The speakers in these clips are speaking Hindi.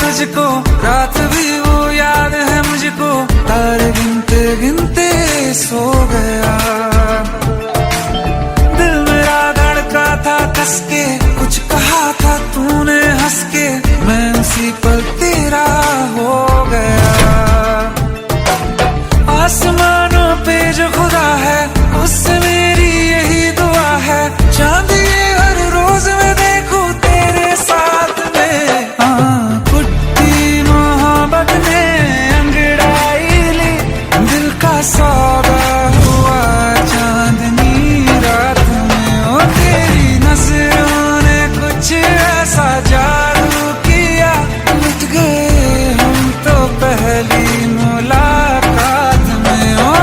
तुझको, रात भी वो याद है मुझको, तारे गिनते गिनते सो गया। दिल मेरा धड़का था कस के, कुछ कहा था तूने हंस के, मैं उसी पर तेरा हो गया। आसमानों पे जो खुदा है, उससे मेरी यही दुआ है, चांद ये हर रोज मैं देखूं तेरे साथ में। कुट्टी मोहब्बत ने अंगड़ाई ली, दिल का सौदा हुआ चांदनी रात में। ओ तेरी नजरों ने कुछ ऐसा जादू किया, लुट गए हम तो पहली मुलाकात में। ओ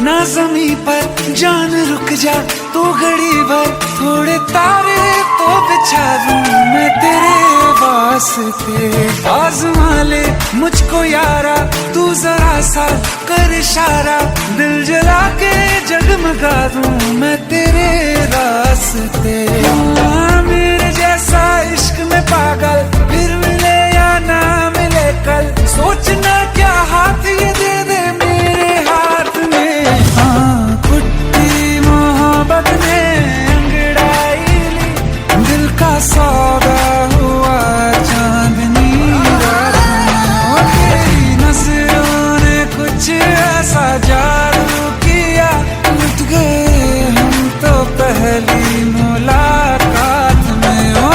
ना ज़मीं पर जान रुक जा तू घड़ी भर, थोड़े तारे तो बिछा दूं मैं तेरे वास्ते। आज़मा ले मुझको यारा, तू जरा सा कर इशारा, दिल जला के जगमगा दूं मैं तेरे रास्ते। मेरे जैसा इश्क में पागल फिर मिले या ना मिले कल, सोचना क्या हाथ ये दे दे मेरे हाथ में। कुट्टी मोहब्बत ने अंगड़ाई ली, दिल का सौदा हुआ चांदनी रात में। तेरी नजरों ने कुछ ऐसा जादू किया, लुट गए हम तो पहली मुलाकात में। ओ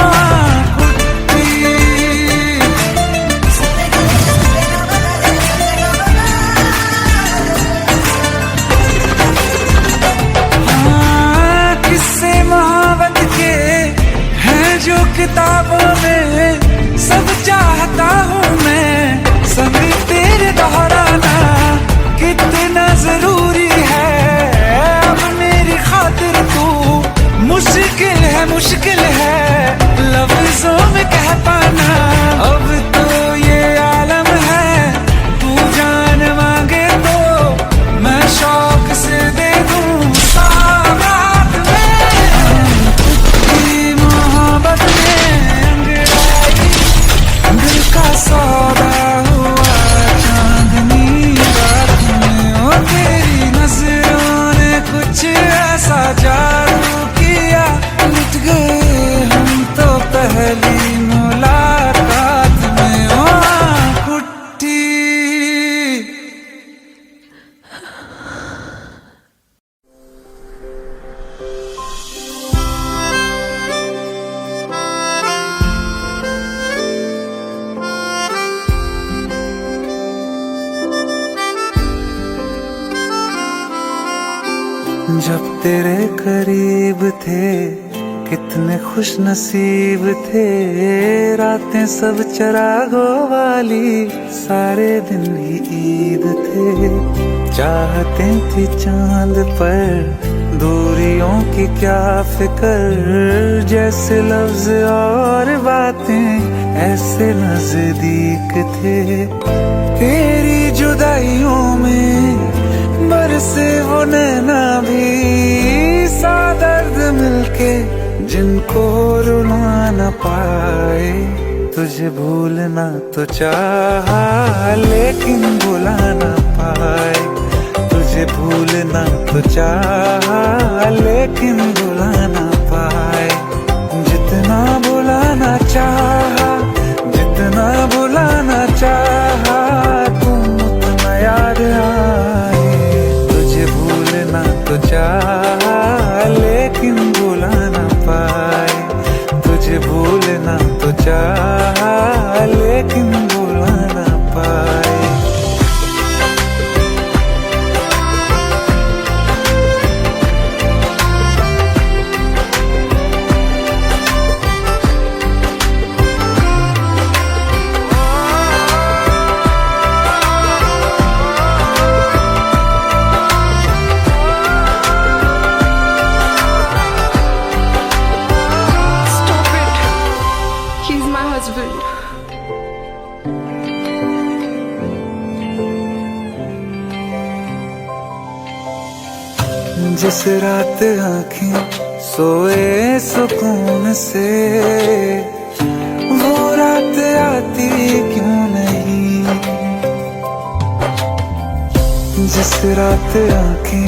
किताबों में सब चाहता हूँ मैं, संग तेरे दोहराना कितना जरूरी है। अब मेरी खातिर तू मुश्किल है लफ्जों में कह पाना। अब तो ये आलम है, तू जान मांगे तो मैं शौक से दे दूँ सौगात में। कुट्टी मोहब्बत का सौदा हुआ चांदनी रात में। ओ तेरी नजरों ने कुछ ऐसा जादू किया, लुट गए हम तो पहली मुलाकात में। ओ कुट्टी जब तेरे करीब थे कितने खुश नसीब थे, रातें सब चरागों वाली, सारे दिन ही ईद थे। चाहते थी चांद पर दूरियों की क्या फिक्र, जैसे लफ्ज और बातें ऐसे नजदीक थे। तेरी जुदाइयों में बरसे वो नैना भी, सा दर्द मिलके जिनको रुला न पाए। तुझे भूलना तो चाहा लेकिन भुला न पाए, तुझे भूलना तो चाहा लेकिन भुला न पाए। जितना भुलाना चाहा, जितना भुलाना चाहा, तुम उतना याद आए। तुझे भूलना तो चाहा लेकिन भुला न पाए, तुझे भूलना तो चाहा लेकिन भुला न पाए। husband. जिस रात आँखें सोए सुकून से, वो रात आती क्यों नहीं। जिस रात आँखें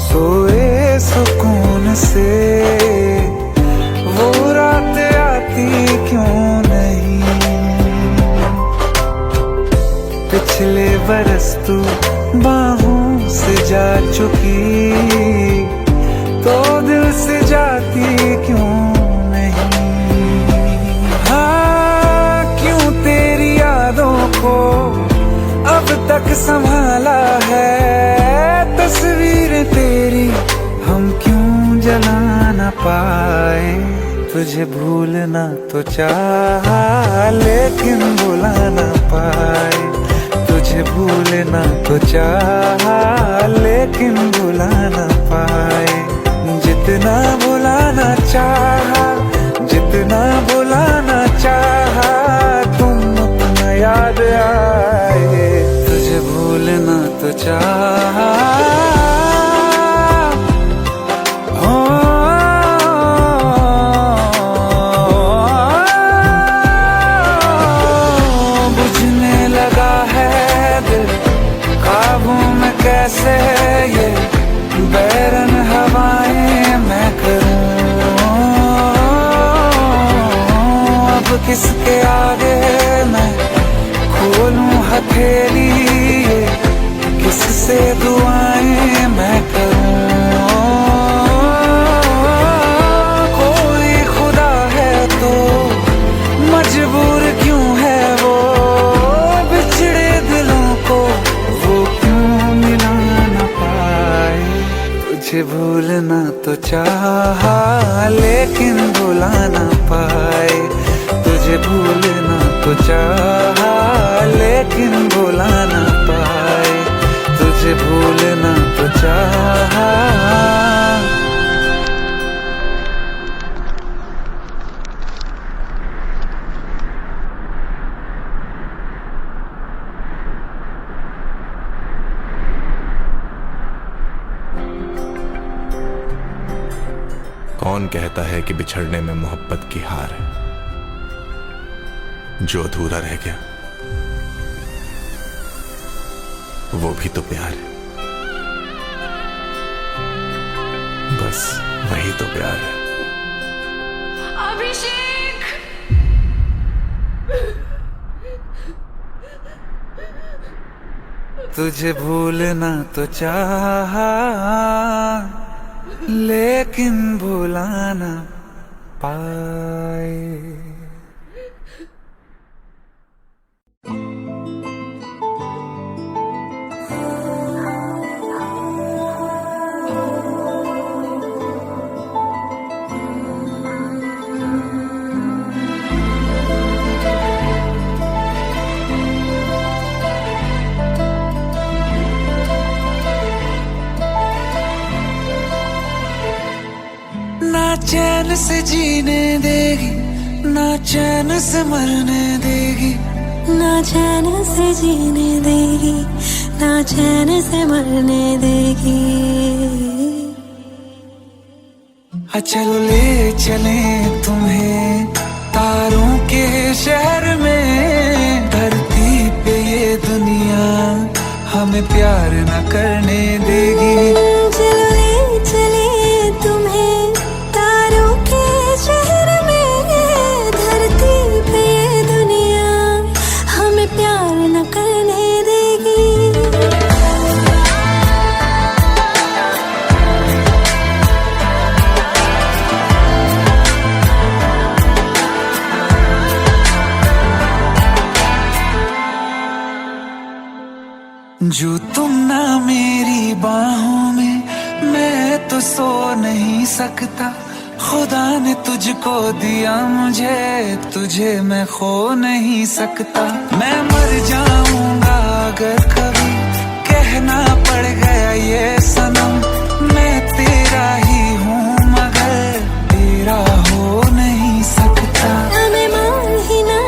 सोए सुकून से, वो रात आती क्यों नहीं। पिछले बरस तू बाहों से जा चुकी, तो दिल से जाती क्यों नहीं। हाँ, क्यों तेरी यादों को अब तक संभाला है, तस्वीर तेरी हम क्यों जला ना पाए। तुझे भूलना तो चाहा लेकिन भुला ना पाए। तुझे भूलना तो चाहा लेकिन भुला ना पाए। जितना भुलाना चाहा, जितना भुलाना चाहा, तुम उतना याद आए। तुझे भूलना तो चाहा, बुझने लगा है दिल काबू में कैसे ये बैरन हवाएं मैं करूं। अब किसके आगे मैं खोलूं हथेली, किससे दुआएं मैं करूं। कोई खुदा है तो मजबूर क्यों है वो, बिछड़े दिलों को वो क्यों मिला ना पाए। तुझे भूलना तो चाहा लेकिन भुला ना पाए। तुझे भूलना तो चाहा लेकिन भुला ना पाए। तुझे भूलना तो चाहा। कौन कहता है कि बिछड़ने में मोहब्बत की हार है। जो अधूरा रह गया वो भी तो प्यार है। बस वही तो प्यार है। अभिषेक, तुझे भूलना तो चाहा लेकिन भुला ना पाए। ना चैन से जीने देगी, ना चैन से मरने देगी। ना चैन से जीने देगी, ना चैन से मरने देगी। चलो ले चले तुम्हें तारों के शहर में। धरती पे ये दुनिया हमें प्यार न करने देगी। चलो ले चले तुम्हें तारों के शहर में। धरती पे ये दुनिया हमें प्यार न करने देगी। जो तुम ना मेरी बाहों में, मैं तो सो नहीं सकता। खुदा ने तुझको दिया मुझे, तुझे मैं खो नहीं सकता। मैं मर जाऊंगा अगर कभी कहना पड़ गया ये सनम। मैं तेरा ही हूँ मगर तेरा हो नहीं सकता। हमें मान ही ना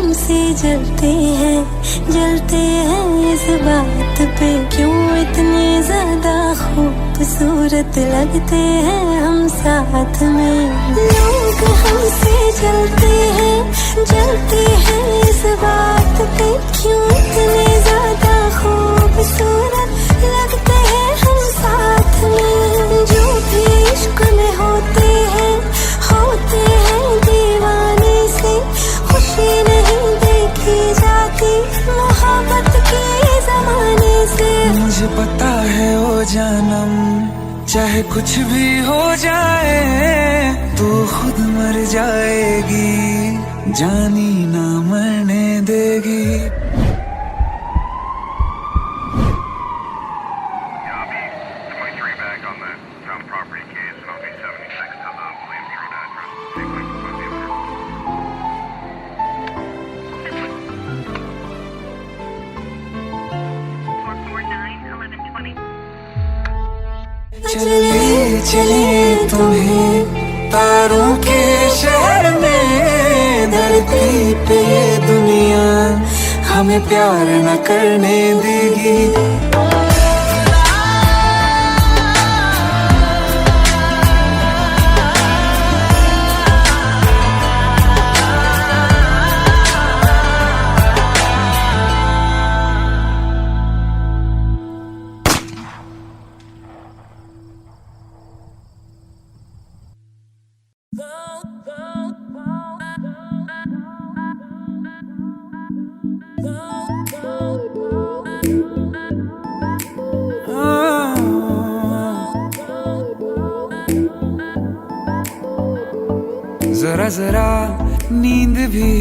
हमसे जलते हैं इस बात पे, क्यों इतने ज्यादा खूबसूरत लगते हैं हम साथ में। लोग हमसे जलते हैं इस बात पे, क्यों इतने ज्यादा खूबसूरत लगते हैं हम साथ में। जो भी इश्क में होते हैं दीवाने से, खुशी नहीं देखी जाती मोहब्बत के जमाने से। मुझे पता है ओ जानम, चाहे कुछ भी हो जाए तू खुद मर जाएगी, जानी ना मरने देगी। चले चले तुम्हें तारों के शहर में, धरती पे ये दुनिया हमें प्यार न करने देगी। जरा जरा नींद भी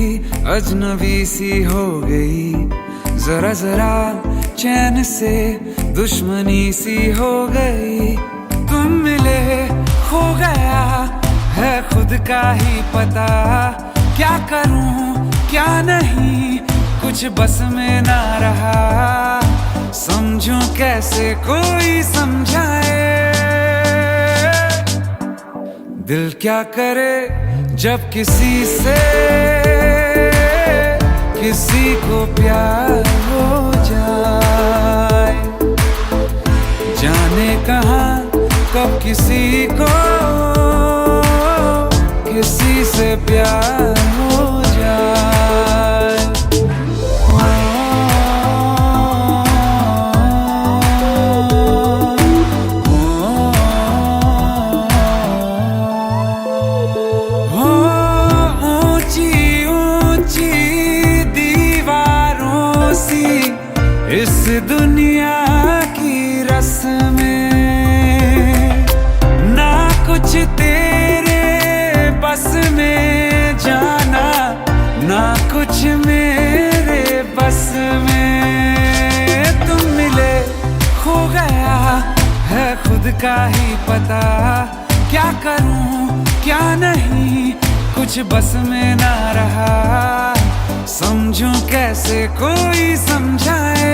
अजनबी सी हो गई, जरा जरा चैन से दुश्मनी सी हो गई। तुम मिले हो गया है खुद का ही पता, क्या करूं क्या नहीं कुछ बस में ना रहा। समझूं कैसे कोई समझाए, दिल क्या करे जब किसी से किसी को प्यार हो जाए। जाने कहाँ कब किसी को किसी से प्यार हो जाए। इस दुनिया की रस्में ना कुछ तेरे बस में, जाना ना कुछ मेरे बस में। तुम मिले हो गया है खुद का ही पता, क्या करूं क्या नहीं कुछ बस में ना रहा। समझूं कैसे कोई समझाए,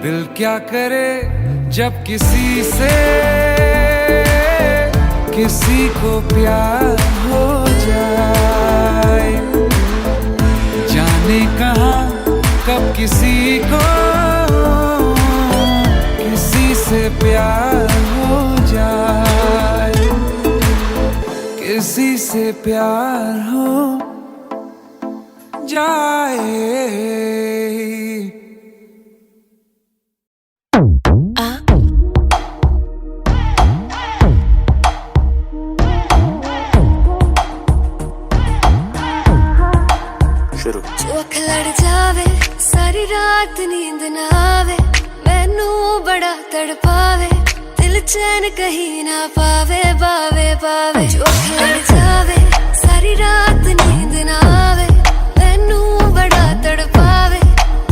दिल क्या करे जब किसी से किसी को प्यार हो जाए। जाने कहाँ कब किसी को किसी से प्यार हो जाए, किसी से प्यार हो जाए। जो अख लड़ जावे सारी रात नींद ना आवे, मैनू बड़ा तड़पावे, दिल चैन कहीं ना पावे पावे पावे। जो अख लड़ जावे सारी रात नींद ना आवे, मैनू बड़ा तड़पावे,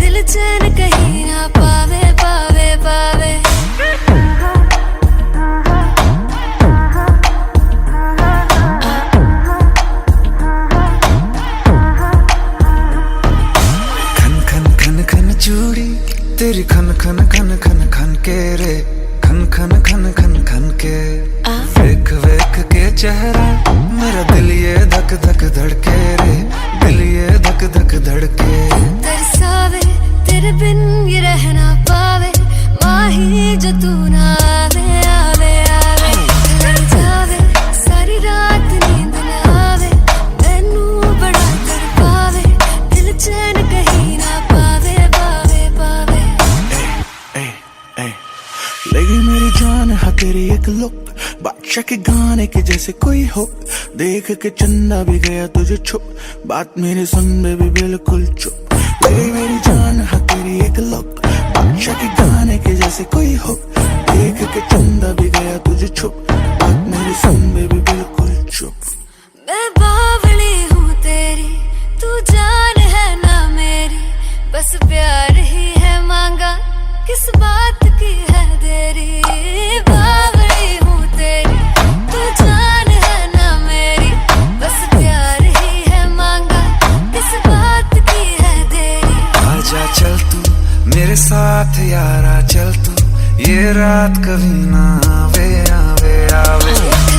दिल चैन कहीं ना पावे पावे पावे। चूड़ी तेरी खन खन खन खन खन के रे, खन खन खन खन खन के। वेख वेख के चेहरा मेरा दिल ये धक धक धक धड़के रे, दिल ये धक धक धड़के। तरसावे तेरे बिन ये रह ना पावे, माही जो तू ना आवे आवे आवे। लड़ जावे सारी रात नींद ना आवे, मैनू बड़ा तड़पावे, दिल चैन कहीं ना पावे पावे पावे। लगी मेरी जान है तेरी एक लुक, बादशाह के गाने के जैसे कोई हो, देख के चंदा भी गया तुझे छुप, बात मेरे सुन में भी बिल्कुल चुप। लगी मेरी जान है तेरी एक लुक, बादशाह के गाने के जैसे कोई हो, देख के चंदा भी गया तुझे छुप, बात मेरे सुन में भी बिल्कुल चुप। मैं बावली हूँ तेरी, तू जान है ना मेरी, बस प्यार ही है मांगा, किस बात की है देरी। बावली हूँ तेरी, तू जान है ना मेरी, बस प्यार ही है मांगा, किस बात की है देरी। आजा चल तू मेरे साथ यारा, चल तू ये रात कभी ना आवे आवे आवे।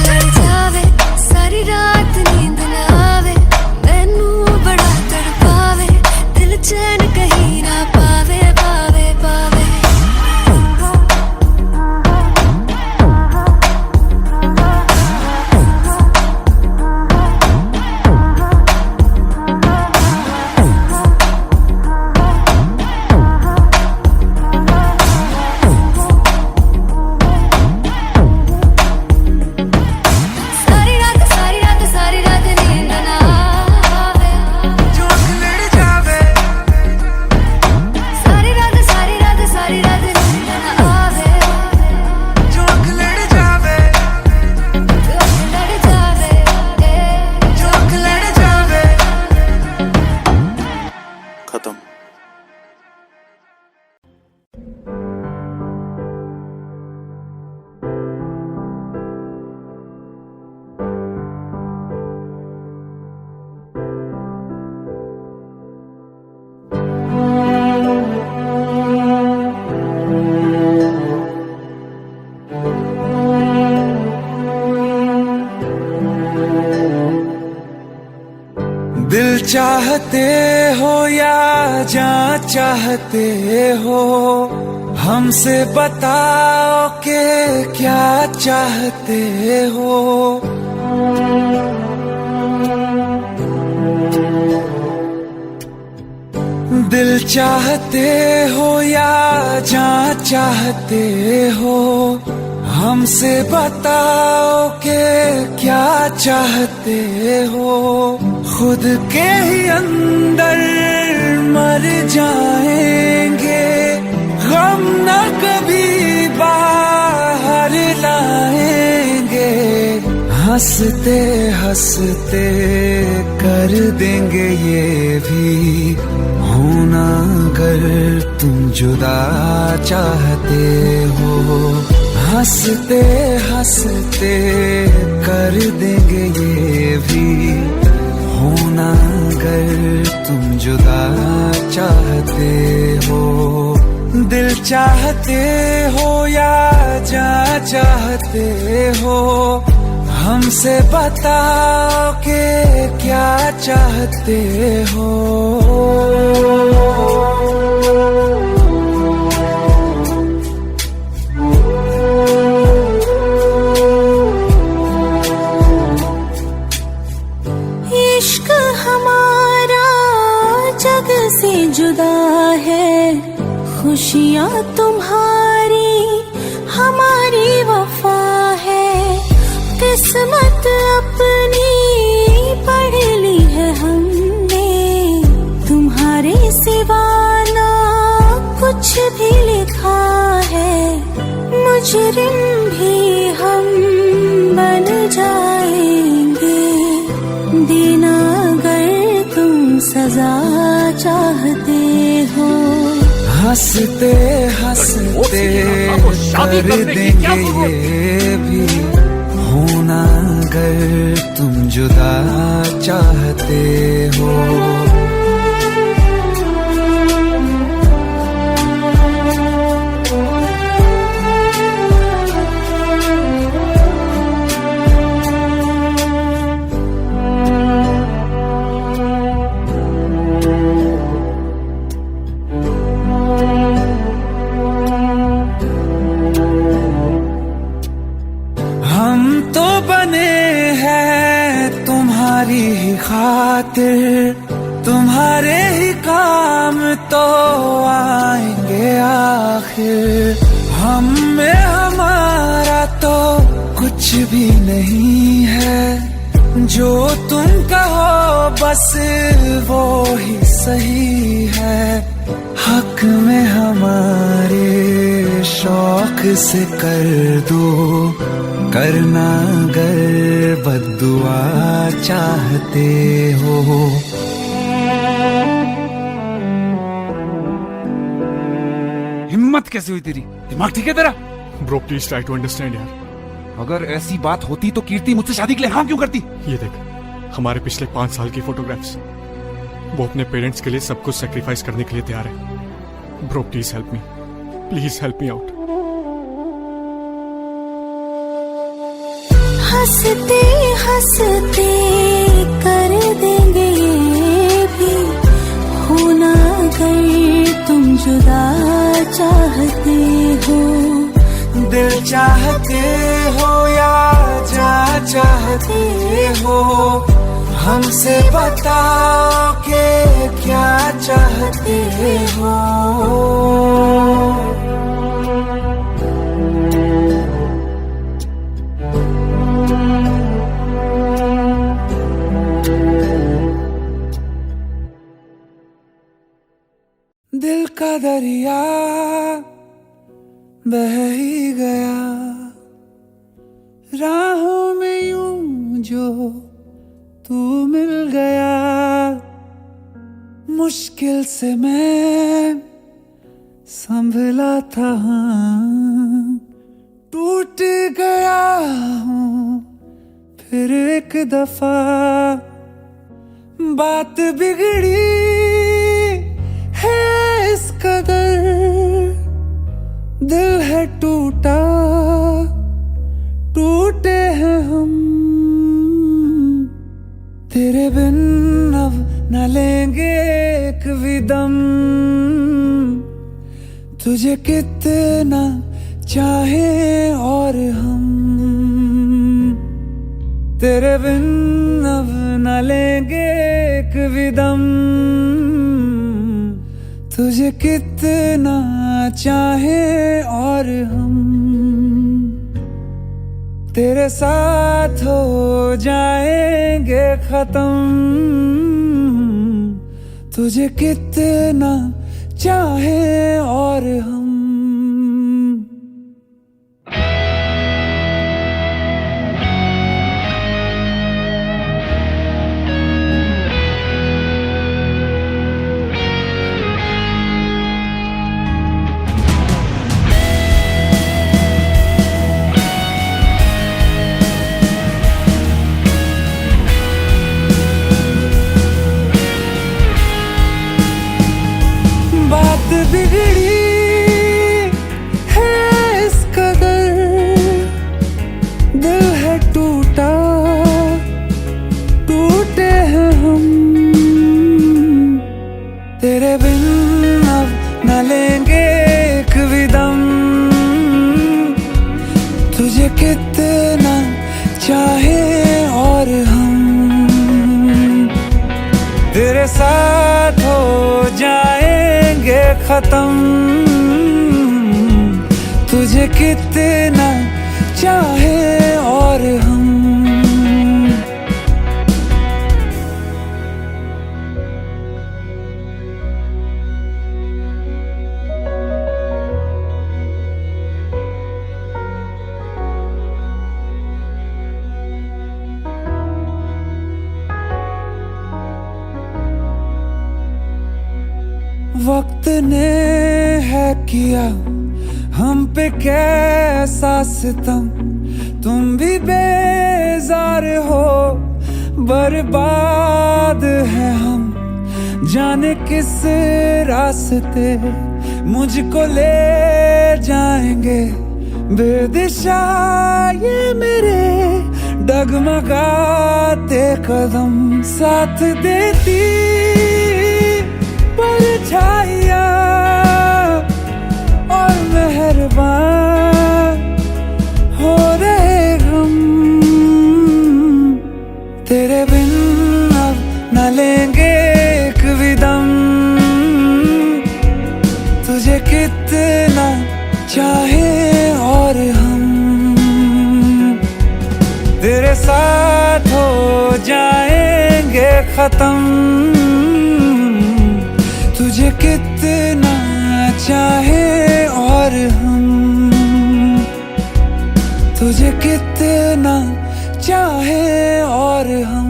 लड़ जावे सारी रात नींद ना आवे, मैनू बड़ा तड़पावे, दिल चैन कहीं ना पावे पावे पावे। खत्म। दिल चाहते हो या जान चाहते हो, हमसे बताओ कि क्या चाहते हो। दिल चाहते हो या जान चाहते हो, हमसे बताओ कि क्या चाहते हो। खुद के ही अंदर मर जाएंगे, गम न कभी बाहर लाएंगे। हंसते हंसते कर देंगे ये भी, होना अगर तुम जुदा चाहते हो। हंसते हंसते कर देंगे ये भी, होना अगर तुम जुदा चाहते हो। दिल चाहते हो या जान चाहते हो, हमसे बताओ कि क्या चाहते हो। इश्क हमारा जग से जुदा है, खुशियाँ तुम्हारी हमारी वफा है। किस्मत अपनी पढ़ ली है हमने, तुम्हारे सिवा ना कुछ भी लिखा है। मुजरिम भी हम बन जाएंगे, देना अगर तुम सजा चाहते हो। हंसते हंसते कर देंगे ये भी, होना अगर तुम जुदा चाहते हो। तुम्हारी ही खातिर तुम्हारे ही काम तो आएंगे आखिर। हम में हमारा तो कुछ भी नहीं है, जो तुम कहो बस वो ही सही है। हक में हमारे शौक से कर दो, करना अगर बद्दुआ चाहते हो। हिम्मत कैसे हुई तेरी? दिमाग ठीक है तेरा? Bro please try to understand यार। अगर ऐसी बात होती तो कीर्ति मुझसे शादी के लिए हाँ क्यों करती? ये देख, हमारे पिछले 5 साल की फोटोग्राफ्स, वो अपने पेरेंट्स के लिए सब कुछ सेक्रीफाइस करने के लिए तैयार है। Bro please help me out. हंसते हंसते कर देंगे ये भी, होना अगर तुम जुदा चाहते हो। दिल चाहते हो या जा चाहते हो, हमसे बताओ के क्या चाहते हो। दिल का दरिया बह ही गया, राहों में यूं जो तू मिल गया। मुश्किल से मैं संभला था, टूट गया हूँ फिर एक दफा। बात बिगड़ी है इस कदर, दिल है टूटा, टूटे हैं हम। तेरे बिन अब न लेंगे एक भी दम, तुझे कितना चाहे और हम। तेरे बिन अब न लेंगे एक भी दम, तुझे कितना चाहे और हम। तेरे साथ हो जाएंगे खत्म, तुझे कितना चाहे और हम। बिगड़ी है इस कदर, दिल है टूटा, टूटे हैं हम। तेरे बिन अब न लेंगे एक भी दम, तुझे कितना चाहे और हम। तेरे साथ हो जाएंगे खत्म, तुझे कितना चाहे और हम। वक्त ने है किया हम पे कैसा सितम, तुम भी बेजार हो, बर्बाद है हम। जाने किस रास्ते मुझको ले जाएंगे, बेदिशा ये मेरे डगमगाते कदम। साथ देती परछाइयाँ और मेहरबान हो रहे हम। तेरे बिन तेरे साथ हो जाएंगे खत्म। तुझे कितना चाहे और हम, तुझे कितना चाहे और हम।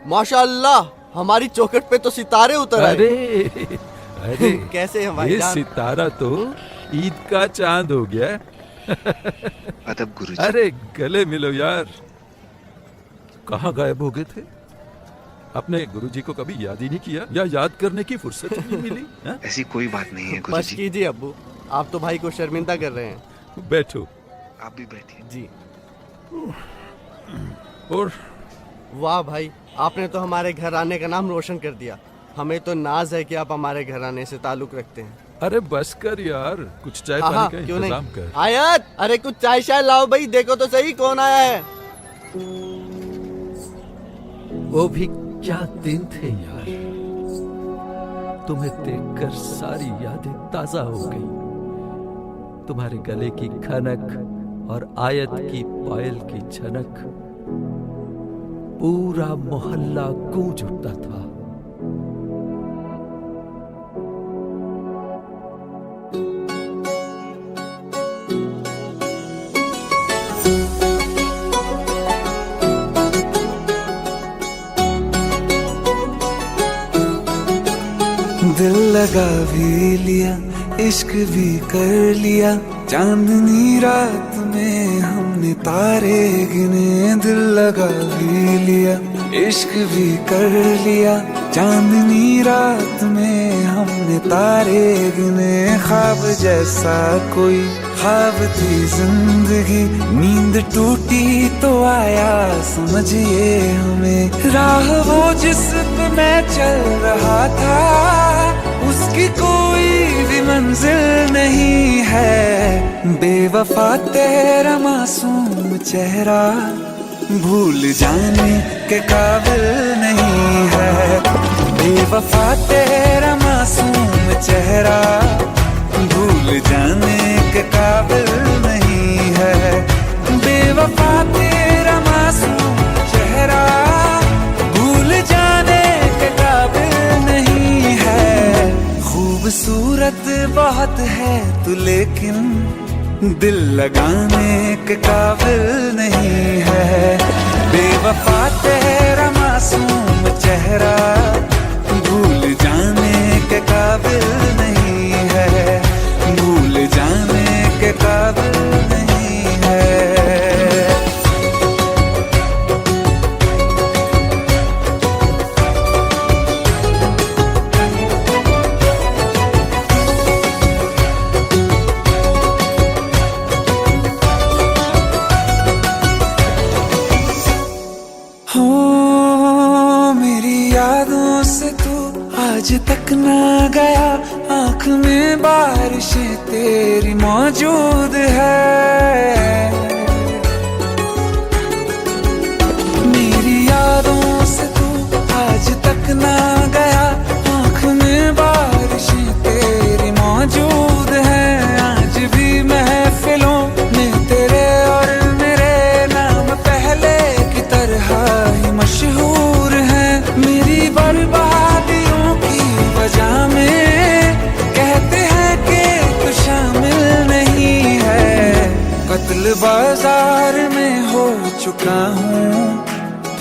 माशाअल्लाह, हमारी चौखट पे तो सितारे उतर आए। अरे अरे कैसे हैं भाई ये जान? सितारा तो ईद का चांद हो गया। अदब गुरुजी। अरे गले मिलो यार। कहाँ गायब हो गए थे? अपने गुरुजी को कभी याद ही नहीं किया या याद करने की फुर्सत ही नहीं मिली? हा? ऐसी कोई बात नहीं है बस गुरुजी। कीजिए अब्बू, आप तो भाई को शर्मिंदा कर रहे हैं। बैठो। आप भी बैठिए। जी। और वाह भाई, आपने तो हमारे घराने का नाम रोशन कर दिया। हमें तो नाज है कि आप हमारे घराने से ताल्लुक रखते हैं। अरे बस कर यार, कुछ चाय हाँ, पानी का क्यों इंतजाम नहीं? कर। आयत, अरे कुछ चाय शाय लाओ भाई, देखो तो सही कौन आया है। वो भी क्या दिन थे यार। तुम्हें देखकर सारी यादें ताजा हो गई। तुम्हारे गले की खनक और आयत की पायल की झनक, पूरा मोहल्ला गूंज उठता था। दिल लगा भी लिया, इश्क भी कर लिया, चांदनी रात में हमने तारे गिने। दिल लगा भी लिया, इश्क भी कर लिया, चांदनी रात में हमने तारे गिने। ख्वाब जैसा कोई ख्वाब थी जिंदगी, नींद टूटी तो आया समझिए हमें। राह वो जिस पे मैं चल रहा था, उसकी कोई भी मंजिल नहीं है। बेवफा तेरा मासूम चेहरा भूल जाने के काबिल नहीं है। बेवफा तेरा मासूम चेहरा भूल जाने के काबिल नहीं है। बेवफा तेरा मासूम चेहरा भूल जाने के काबिल नहीं है। खूबसूरत बहुत है तू लेकिन दिल लगाने के काबिल नहीं है। बेवफा तेरा मासूम चेहरा भूल जाने के काबिल नहीं है। भूल जाने के काबिल नहीं है। आज तक ना गया, आँख में बारिशें तेरी मौजूद है। मेरी यादों से तू आज तक ना गया, आँख में बारिशें तेरी मौजूद है। आज भी महफिलों में तेरे और मेरे नाम पहले की तरह ही मशहूर है। मेरी बर्बादियों की वजह में कहते हैं कि तू शामिल नहीं है। कत्ल बाजार में हो चुका हूँ,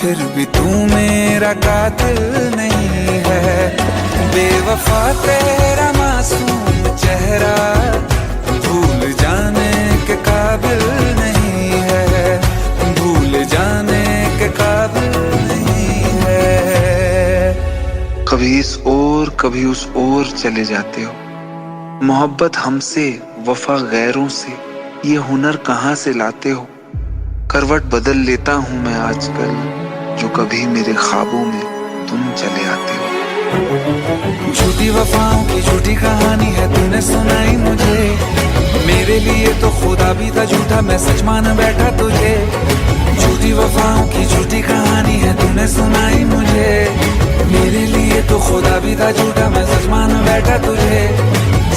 फिर भी तू मेरा कातिल नहीं है। बेवफा तेरा मासूम चेहरा भूल जाने के काबिल नहीं है, भूल जाने के काबिल नहीं है। कभी इस ओर कभी उस ओर चले जाते हो। मोहब्बत हमसे, वफा गैरों से, ये हुनर कहाँ से लाते हो। करवट बदल लेता हूँ मैं आजकल, जो कभी मेरे ख्वाबों में तुम चले आते हो। झूठी वफाओं की झूठी कहानी है तूने सुनाई मुझे, मेरे लिए तो खुदा भी था झूठा, मैं सच मान बैठा तुझे। झूठी वफाओं की झूठी कहानी है तूने सुनाई मुझे, मेरे लिए तो खुदा भी था झूठा, मैं सच मान बैठा तुझे।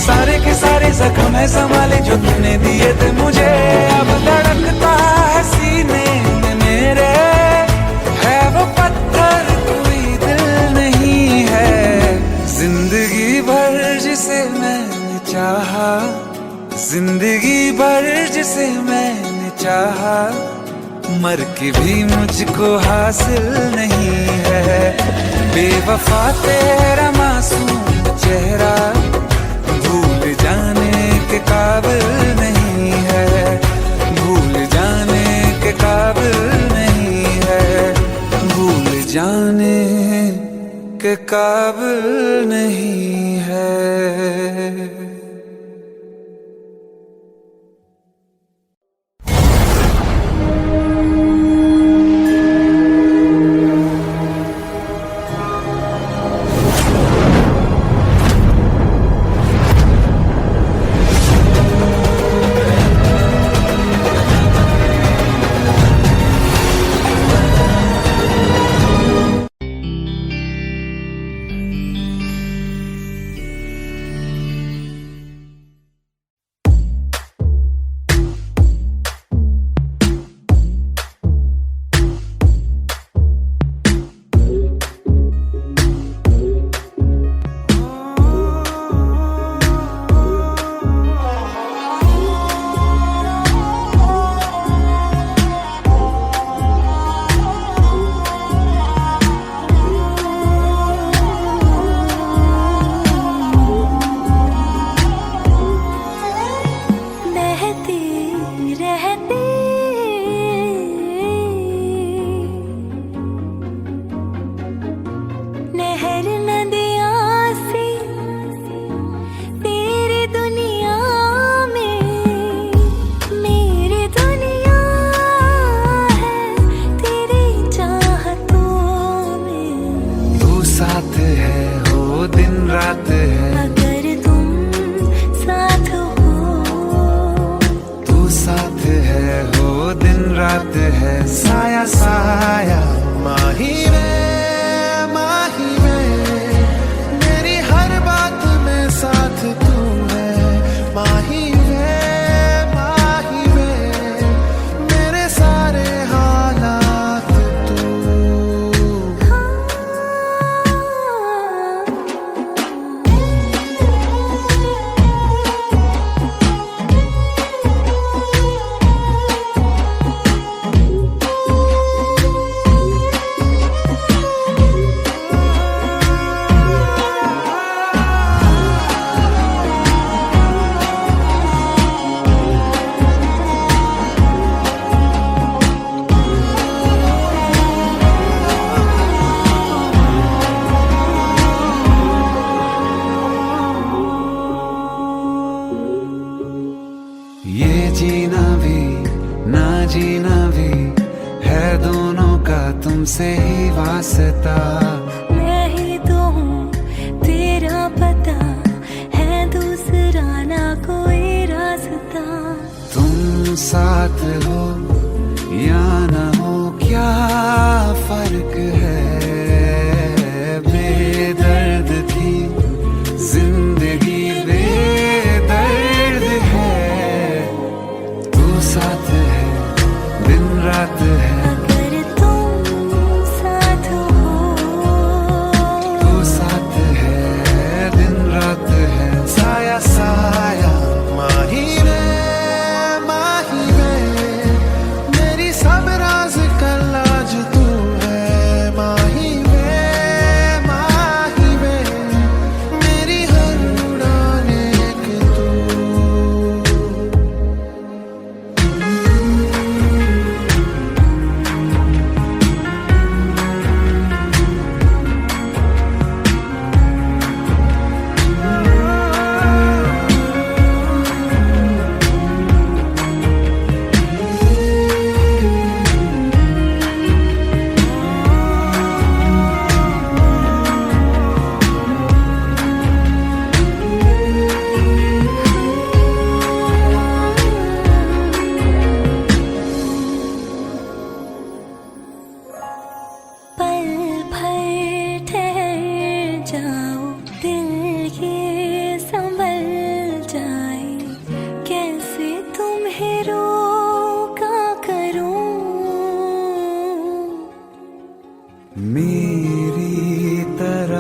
सारे के सारे जख्म है संभाले जो तूने दिए थे मुझे, अब धड़कता है सीने में मेरे, है वो पत्थर कोई दिल नहीं है। जिंदगी भर जिसे मैंने चाहा, जिंदगी भर जिसे मैंने चाहा, मर के भी मुझको हासिल नहीं है। बेवफा तेरा मासूम चेहरा भूल जाने के काबिल नहीं है, भूल जाने के काबिल नहीं है, भूल जाने के काबिल नहीं है।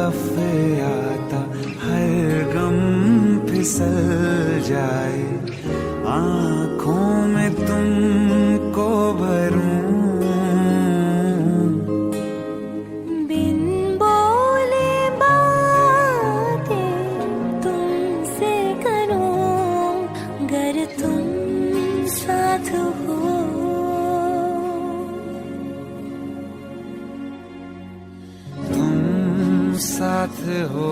काफे आता, हर गम फिसल जाए, आँखों में तुमको भरूं, बिन बोले बातें तुमसे करूं, गर तुम साथ हो। तुम साथ हो।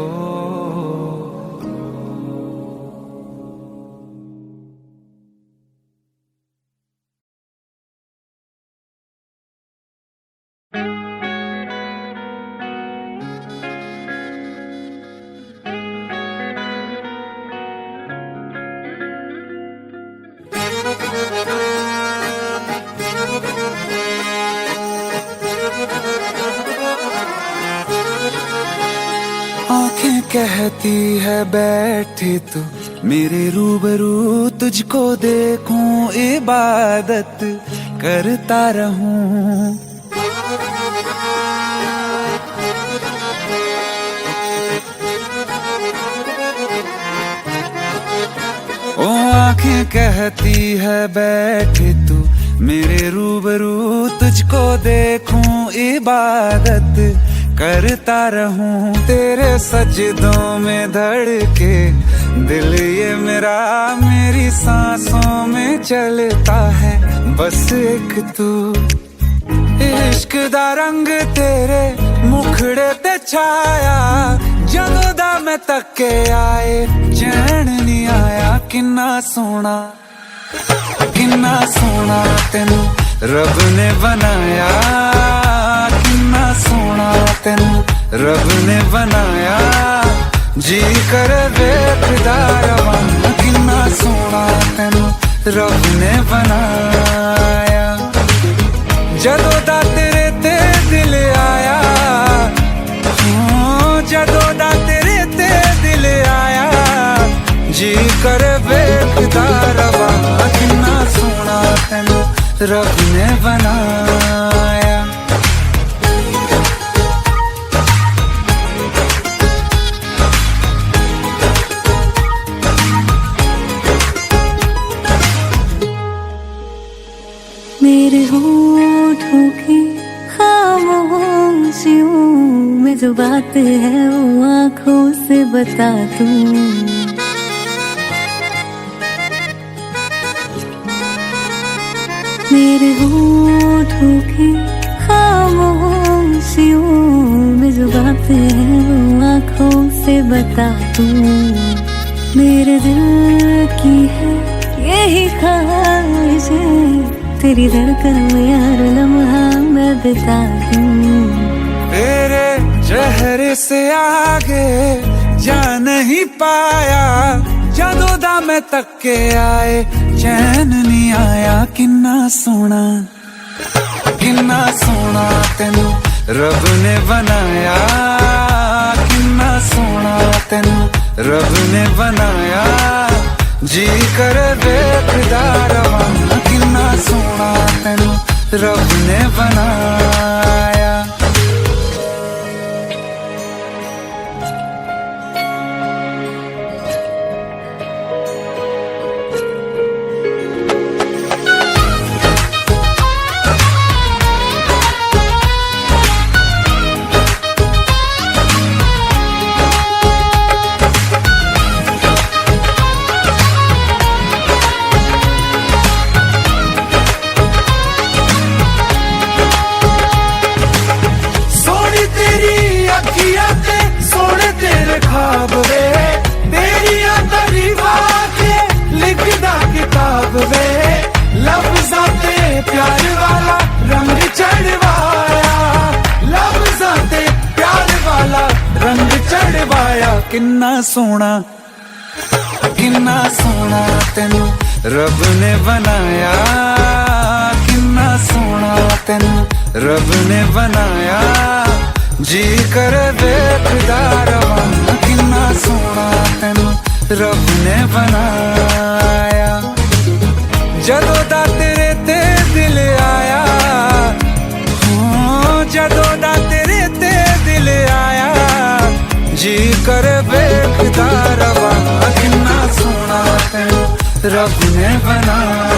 आंखें कहती है बैठे तो मेरे रूबरू, तुझको देखूं इबादत करता रहूं। ओ आंखें कहती है बैठे तू मेरे रूबरू, तुझको देखूं इबादत करता रहूं। तेरे सजदों में धड़के दिल ये मेरा, मेरी सांसों में चलता है बस एक तू। इश्क दा रंग तेरे मुखड़े ते छाया, जदों दा मैं तके आए चैन नहीं आया। किन्ना सोना तेनू रब ने बनाया, किन्ना सोना तेनू रब ने बनाया, जी कर वेखदा रवां। किन्ना सोना तेनू रब ने बनाया, जदों दा तेरे ते दिल आया, जदों दा तेरे ते दिल आया, जी कर वेखदा रवां। किन्ना सोना तेनू रब ने बनाया। मेरे होठों की खामोशियों में जो बात है वो आँखों से बता दूं। मेरे होठों की खामोशियों में जो बात है वो आँखों से बता दूं। मेरे दिल की है यही ख्वाहिश है, तेरी धड़कन में हर लम्हा मैं बिता दूं। तेरे चेहरे से आगे जा नहीं पाया, जदों दा मैं तके आए चैन नहीं आया। किन्ना सोना तेनू रब ने बनाया, किन्ना सोना तेनू रब ने बनाया, जी कर वेखदा रवां। किन्ना सोना तेनू रब ने बनाया। सोने तेरे ख्वाब वे, तेरिया तारीफां के लिखदा किताब वे, लफ्ज़ां ते प्यार वाला रंग चढ़वाया, लफ्ज़ां ते प्यार वाला रंग चढ़वाया। किन्ना सोना तेनू रब ने बनाया, किन्ना सोना तेनू रब ने बनाया, जी कर वेखदा रवां। किन्ना सोना तेनू रब ने बनाया, जदों दा तेरे ते दिल आया, जदों दा तेरे ते दिल आया, करे बेखदा रवा किन्ना सोना है रब ने बनाया